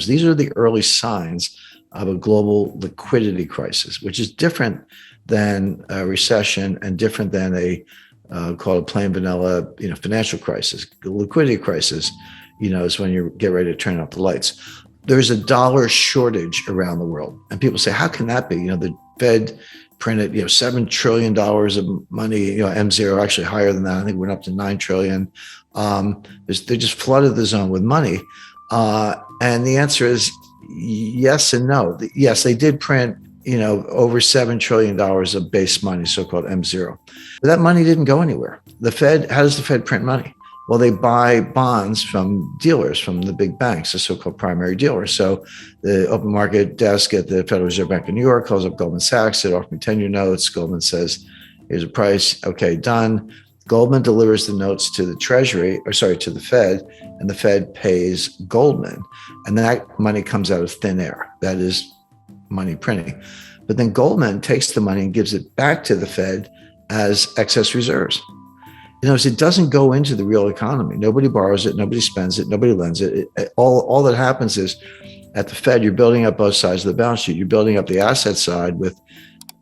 These are the early signs of a global liquidity crisis, which is different than a recession and different than a called a plain vanilla, financial crisis. The liquidity crisis, is when you get ready to turn off the lights. There's a dollar shortage around the world, and people say, "How can that be?" The Fed printed, $7 trillion of money. M0 actually higher than that. I think it went up to 9 trillion. They just flooded the zone with money, and the answer is yes and no. Yes, they did print over $7 trillion of base money, so-called M0. But that money didn't go anywhere. The Fed, how does the Fed print money? Well, they buy bonds from dealers, from the big banks, the so-called primary dealers. So the open market desk at the Federal Reserve Bank of New York calls up Goldman Sachs, they offer me 10-year notes. Goldman says, here's a price. Okay, done. Goldman delivers the notes to the to the Fed, and the Fed pays Goldman. And that money comes out of thin air. That is money printing. But then Goldman takes the money and gives it back to the Fed as excess reserves. It doesn't go into the real economy. Nobody borrows it, nobody spends it, nobody lends it. All that happens is at the Fed, you're building up both sides of the balance sheet. You're building up the asset side with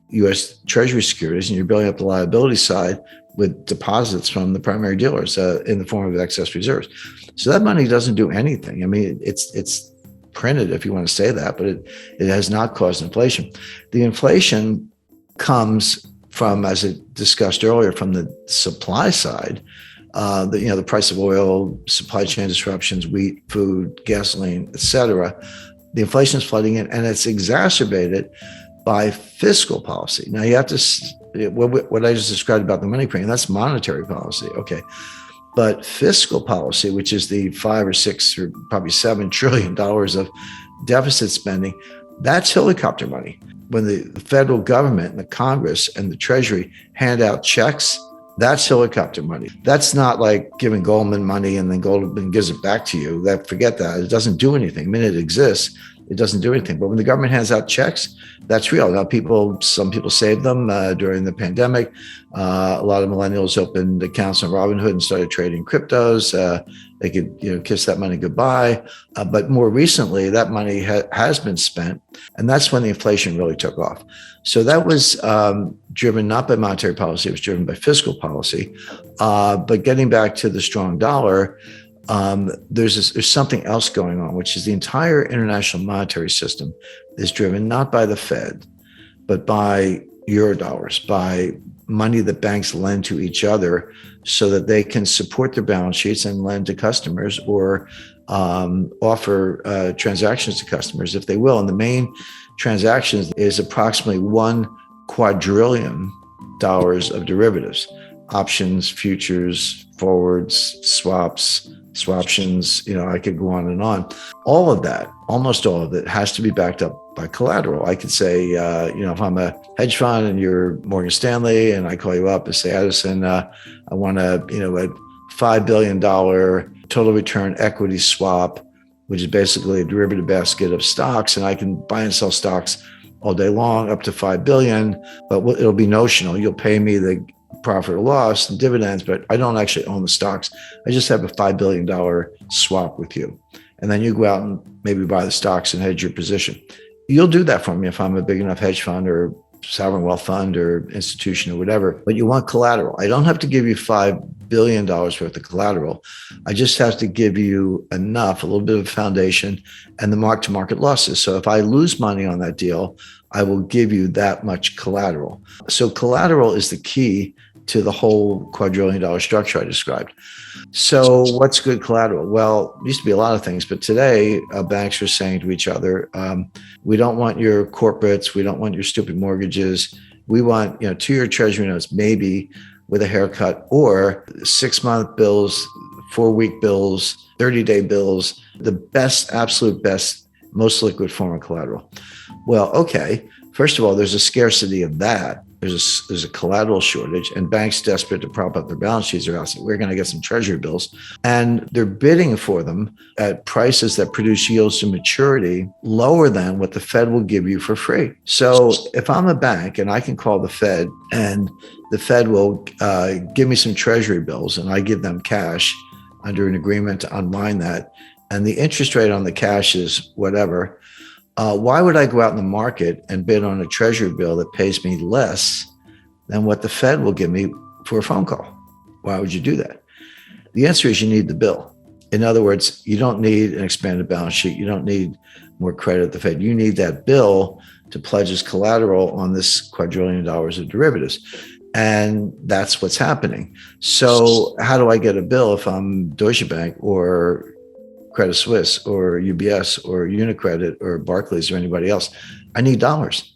U.S. Treasury securities, and you're building up the liability side with deposits from the primary dealers in the form of excess reserves. So that money doesn't do anything. I mean, it's printed, if you want to say that, but it has not caused inflation. The inflation comes from, as I discussed earlier, from the supply side, the price of oil, supply chain disruptions, wheat, food, gasoline, et cetera. The inflation is flooding in, and it's exacerbated by fiscal policy. Now, you have to, what I just described about the money printing, that's monetary policy. Okay. But fiscal policy, which is the 5 or 6 or probably $7 trillion of deficit spending, that's helicopter money. When the federal government and the Congress and the Treasury hand out checks, that's helicopter money. That's not like giving Goldman money and then Goldman gives it back to you. Forget that. It doesn't do anything. I mean, it exists. It doesn't do anything. But when the government hands out checks, that's real. Now, some people saved them during the pandemic. A lot of millennials opened accounts on Robinhood and started trading cryptos. They could, kiss that money goodbye. But more recently, that money has been spent, and that's when the inflation really took off. So that was driven not by monetary policy; it was driven by fiscal policy. But getting back to the strong dollar, there's something else going on, which is the entire international monetary system is driven not by the Fed, but by Eurodollars, by money that banks lend to each other so that they can support their balance sheets and lend to customers or offer transactions to customers if they will. And the main transactions is approximately $1 quadrillion of derivatives, options, futures, forwards, swaps, swaptions, I could go on and on. All of that, almost all of it, has to be backed up by collateral. I could say, if I'm a hedge fund and you're Morgan Stanley and I call you up and say, Edison, I want a $5 billion total return equity swap, which is basically a derivative basket of stocks, and I can buy and sell stocks all day long up to 5 billion, but it'll be notional. You'll pay me the profit or loss and dividends, but I don't actually own the stocks. I just have a $5 billion swap with you. And then you go out and maybe buy the stocks and hedge your position. You'll do that for me if I'm a big enough hedge fund or sovereign wealth fund or institution or whatever, but you want collateral. I don't have to give you $5 billion worth of collateral. I just have to give you enough, a little bit of foundation and the mark-to-market losses. So if I lose money on that deal, I will give you that much collateral. So collateral is the key to the whole quadrillion-dollar structure I described. So what's good collateral? Well, it used to be a lot of things, but today banks are saying to each other, we don't want your corporates, we don't want your stupid mortgages. We want 2-year treasury notes, maybe with a haircut, or 6-month bills, 4-week bills, 30-day bills, the best, absolute best, most liquid form of collateral. Well, okay. First of all, there's a scarcity of that. There's a collateral shortage, and banks desperate to prop up their balance sheets are asking, we're going to get some treasury bills, and they're bidding for them at prices that produce yields to maturity lower than what the Fed will give you for free. So if I'm a bank and I can call the Fed and the Fed will give me some treasury bills and I give them cash under an agreement to unwind that, and the interest rate on the cash is whatever, why would I go out in the market and bid on a treasury bill that pays me less than what the Fed will give me for a phone call? Why would you do that? The answer is you need the bill. In other words, you don't need an expanded balance sheet. You don't need more credit at the Fed. You need that bill to pledge as collateral on this quadrillion dollars of derivatives. And that's what's happening. So how do I get a bill if I'm Deutsche Bank or Credit Suisse or UBS or Unicredit or Barclays or anybody else? I need dollars.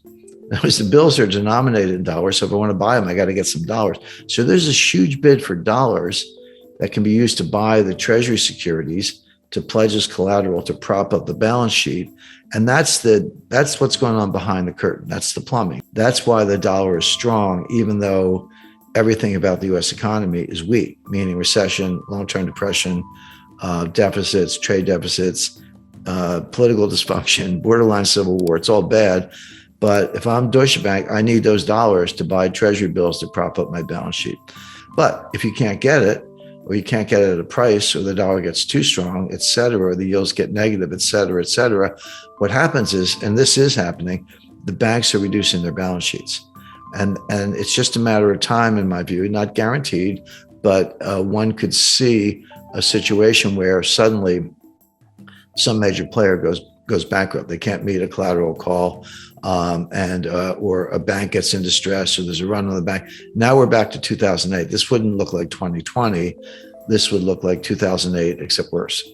Because the bills are denominated in dollars. So if I want to buy them, I got to get some dollars. So there's this huge bid for dollars that can be used to buy the treasury securities, to pledge as collateral, to prop up the balance sheet. And that's what's going on behind the curtain. That's the plumbing. That's why the dollar is strong, even though everything about the US economy is weak, meaning recession, long-term depression, deficits, trade deficits, political dysfunction, borderline civil war. It's all bad. But if I'm Deutsche Bank, I need those dollars to buy treasury bills to prop up my balance sheet. But if you can't get it, or you can't get it at a price, or the dollar gets too strong, et cetera, or the yields get negative, et cetera, what happens is, and this is happening, the banks are reducing their balance sheets. And it's just a matter of time, in my view, not guaranteed, but one could see a situation where suddenly some major player goes bankrupt. They can't meet a collateral call, or a bank gets in distress, or there's a run on the bank. Now we're back to 2008. This wouldn't look like 2020. This would look like 2008, except worse.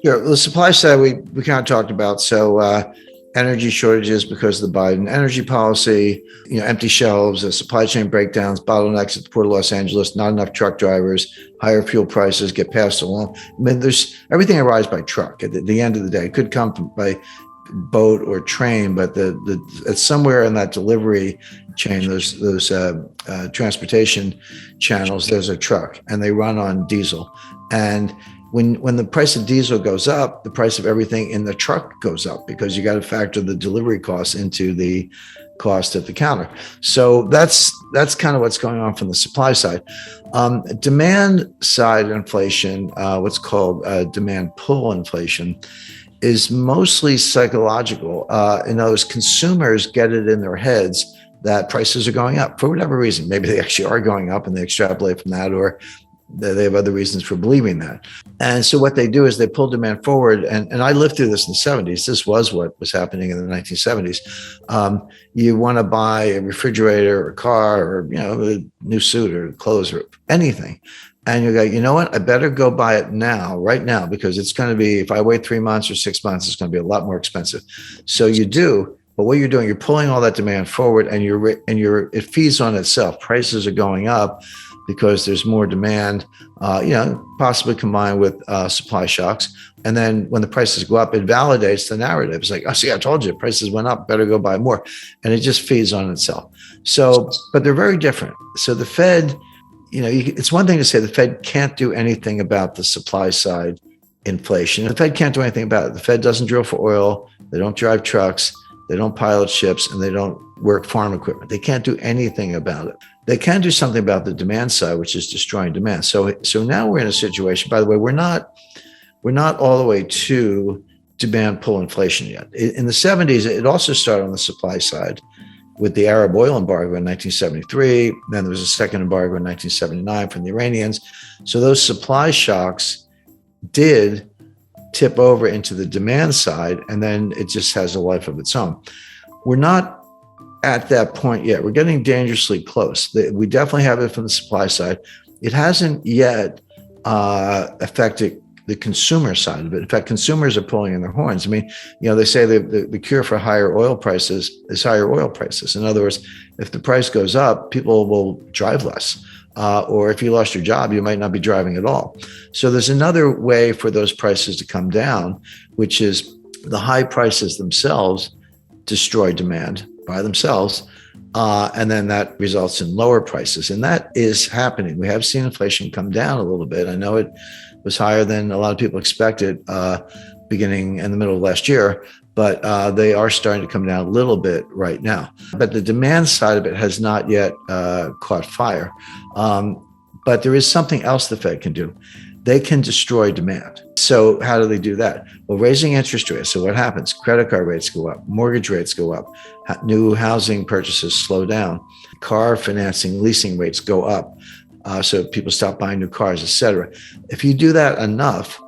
Sure. The supply side we kind of talked about. So energy shortages because of the Biden energy policy, empty shelves, supply chain breakdowns, bottlenecks at the Port of Los Angeles, not enough truck drivers, higher fuel prices get passed along. I mean, there's everything arrives by truck at the end of the day. It could come by boat or train, but it's somewhere in that delivery chain, those transportation channels, there's a truck, and they run on diesel. And when the price of diesel goes up, the price of everything in the truck goes up, because you got to factor the delivery costs into the cost at the counter. So that's kind of what's going on from the supply side. Demand side inflation, what's called demand pull inflation, is mostly psychological. In other words, consumers get it in their heads that prices are going up for whatever reason. Maybe they actually are going up and they extrapolate from that, or they have other reasons for believing that. And so what they do is they pull demand forward. And I lived through this in the 70s. This was what was happening in the 1970s. You want to buy a refrigerator or a car, or a new suit or clothes or anything. And you go, you know what? I better go buy it now, right now, because it's going to be, if I wait 3 months or 6 months, it's going to be a lot more expensive. So you do, but what you're doing, you're pulling all that demand forward, and it feeds on itself. Prices are going up because there's more demand, possibly combined with supply shocks. And then when the prices go up, it validates the narrative. It's like, oh, see, I told you, prices went up, better go buy more. And it just feeds on itself. So, but they're very different. So the Fed, it's one thing to say the Fed can't do anything about the supply side inflation. The Fed can't do anything about it. The Fed doesn't drill for oil. They don't drive trucks. They don't pilot ships, and they don't work farm equipment. They can't do anything about it. They can do something about the demand side, which is destroying demand. So now we're in a situation, by the way, we're not all the way to demand pull inflation yet. In the 70s, it also started on the supply side with the Arab oil embargo in 1973. Then there was a second embargo in 1979 from the Iranians. So those supply shocks did tip over into the demand side, and then it just has a life of its own. We're not at that point yet. We're getting dangerously close. We definitely have it from the supply side. It hasn't yet affected the consumer side of it. In fact, consumers are pulling in their horns. I mean, they say the cure for higher oil prices is higher oil prices. In other words, if the price goes up, people will drive less. Or if you lost your job, you might not be driving at all. So there's another way for those prices to come down, which is the high prices themselves destroy demand by themselves. And then that results in lower prices. And that is happening. We have seen inflation come down a little bit. I know it was higher than a lot of people expected beginning in the middle of last year, but they are starting to come down a little bit right now. But the demand side of it has not yet caught fire. But there is something else the Fed can do. they can destroy demand. So how do they do that? Well, raising interest rates. So what happens? Credit card rates go up, mortgage rates go up, new housing purchases slow down, car financing, leasing rates go up. So people stop buying new cars, et cetera. If you do that enough,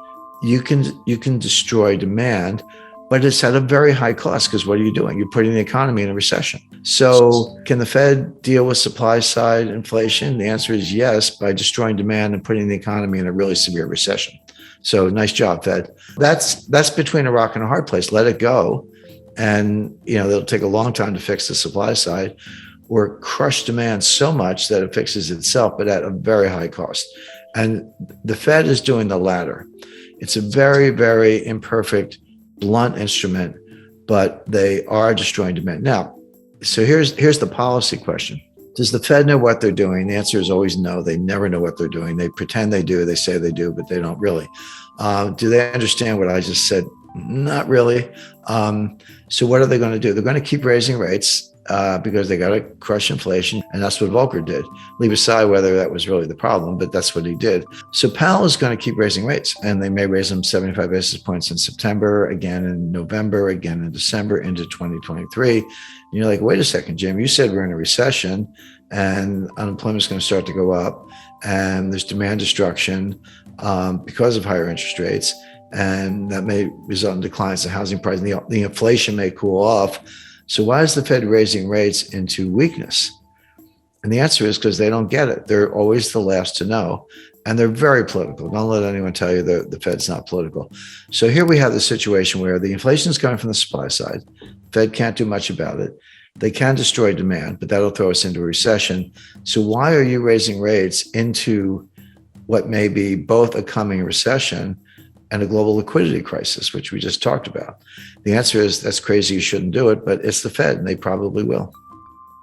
you can destroy demand, but it's at a very high cost, because what are you doing? You're putting the economy in a recession. So can the Fed deal with supply side inflation? The answer is yes, by destroying demand and putting the economy in a really severe recession. So nice job, Fed. That's between a rock and a hard place. Let it go. And it'll take a long time to fix the supply side, or crush demand so much that it fixes itself, but at a very high cost. And the Fed is doing the latter. It's a very, very imperfect, blunt instrument, but they are destroying demand. Now, so here's the policy question. Does the Fed know what they're doing? The answer is always no. They never know what they're doing. They pretend they do. They say they do, but they don't really. Do they understand what I just said? Not really. So what are they going to do? They're going to keep raising rates because they got to crush inflation. And that's what Volcker did. Leave aside whether that was really the problem, but that's what he did. So Powell is going to keep raising rates, and they may raise them 75 basis points in September, again in November, again in December, into 2023. And you're like, wait a second, Jim, you said we're in a recession and unemployment is going to start to go up, and there's demand destruction because of higher interest rates, and that may result in declines in housing prices. The inflation may cool off. So why is the Fed raising rates into weakness? And the answer is because they don't get it. They're always the last to know. And they're very political. Don't let anyone tell you the Fed's not political. So here we have the situation where the inflation is coming from the supply side. Fed can't do much about it. They can destroy demand, but that'll throw us into a recession. So why are you raising rates into what may be both a coming recession and a global liquidity crisis, which we just talked about? The answer is that's crazy. You shouldn't do it, but it's the Fed, and they probably will.